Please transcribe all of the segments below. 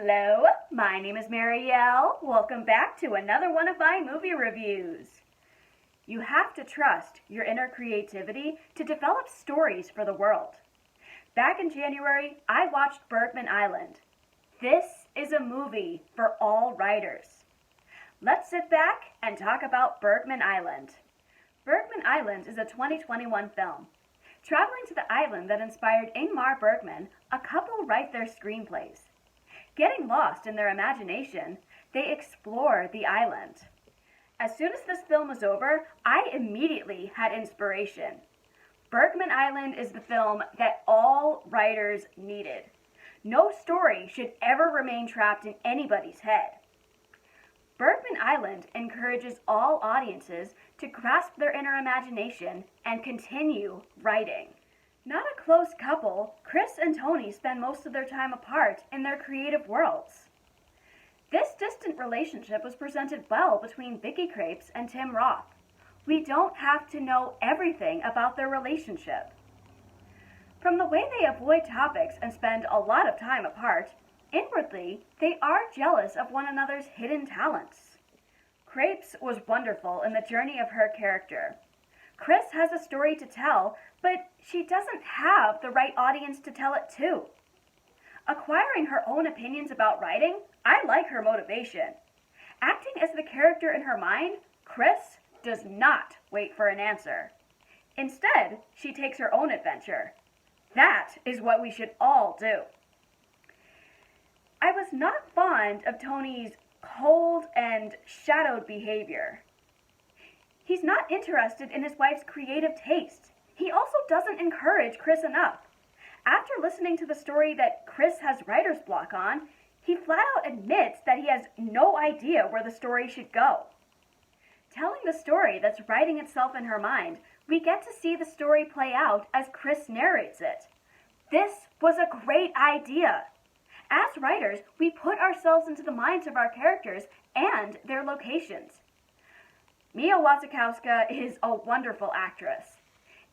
Hello, my name is Marielle. Welcome back to another one of my movie reviews. You have to trust your inner creativity to develop stories for the world. Back in January, I watched Bergman Island. This is a movie for all writers. Let's sit back and talk about Bergman Island. Bergman Island is a 2021 film. Traveling to the island that inspired Ingmar Bergman, a couple write their screenplays. Getting lost in their imagination, they explore the island. As soon as this film was over, I immediately had inspiration. Bergman Island is the film that all writers needed. No story should ever remain trapped in anybody's head. Bergman Island encourages all audiences to grasp their inner imagination and continue writing. Not a close couple, Chris and Tony spend most of their time apart in their creative worlds. This distant relationship was presented well between Vicky Krieps and Tim Roth. We don't have to know everything about their relationship. From the way they avoid topics and spend a lot of time apart, inwardly, they are jealous of one another's hidden talents. Krieps was wonderful in the journey of her character. Chris has a story to tell, but she doesn't have the right audience to tell it to. Acquiring her own opinions about writing, I like her motivation. Acting as the character in her mind, Chris does not wait for an answer. Instead, she takes her own adventure. That is what we should all do. I was not fond of Tony's cold and shadowed behavior. He's not interested in his wife's creative taste. He also doesn't encourage Chris enough. After listening to the story that Chris has writer's block on, he flat out admits that he has no idea where the story should go. Telling the story that's writing itself in her mind, we get to see the story play out as Chris narrates it. This was a great idea. As writers, we put ourselves into the minds of our characters and their locations. Mia Wasikowska is a wonderful actress.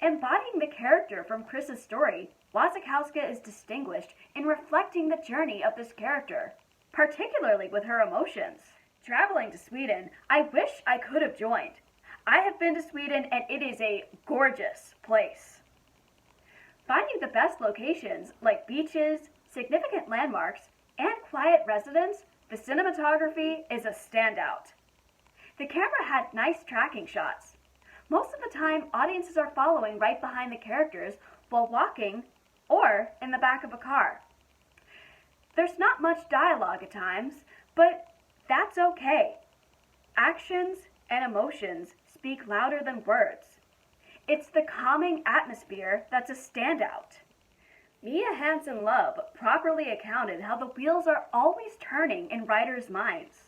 Embodying the character from Chris's story, Wasikowska is distinguished in reflecting the journey of this character, particularly with her emotions. Traveling to Sweden, I wish I could have joined. I have been to Sweden and it is a gorgeous place. Finding the best locations like beaches, significant landmarks, and quiet residents, the cinematography is a standout. The camera had nice tracking shots. Most of the time, audiences are following right behind the characters while walking or in the back of a car. There's not much dialogue at times, but that's okay. Actions and emotions speak louder than words. It's the calming atmosphere that's a standout. Mia Hansen-Løve properly accounted how the wheels are always turning in writers' minds.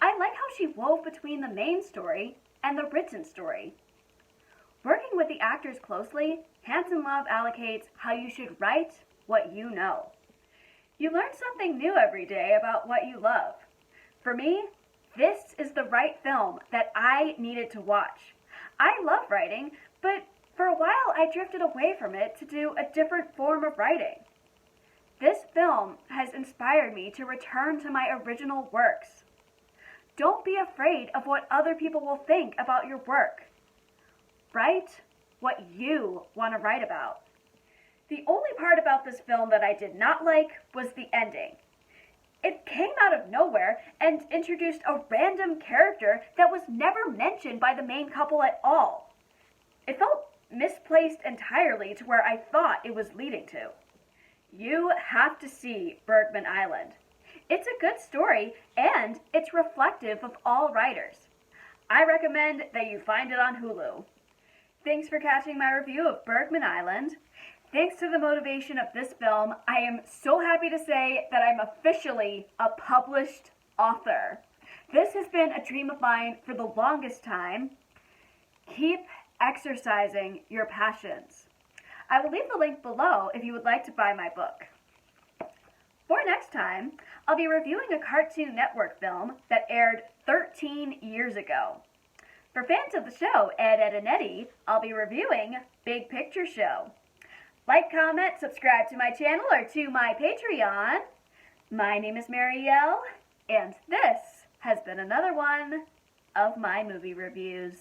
I like how she wove between the main story and the written story. Working with the actors closely, Hansen-Løve allocates how you should write what you know. You learn something new every day about what you love. For me, this is the right film that I needed to watch. I love writing, but for a while I drifted away from it to do a different form of writing. This film has inspired me to return to my original works. Don't be afraid of what other people will think about your work. Write what you want to write about. The only part about this film that I did not like was the ending. It came out of nowhere and introduced a random character that was never mentioned by the main couple at all. It felt misplaced entirely to where I thought it was leading to. You have to see Bergman Island. It's a good story, and it's reflective of all writers. I recommend that you find it on Hulu. Thanks for catching my review of Bergman Island. Thanks to the motivation of this film, I am so happy to say that I'm officially a published author. This has been a dream of mine for the longest time. Keep exercising your passions. I will leave the link below if you would like to buy my book. For next time, I'll be reviewing a Cartoon Network film that aired 13 years ago. For fans of the show, Ed, Edd, and Eddy, I'll be reviewing Big Picture Show. Like, comment, subscribe to my channel or to my Patreon. My name is Marielle, and this has been another one of my movie reviews.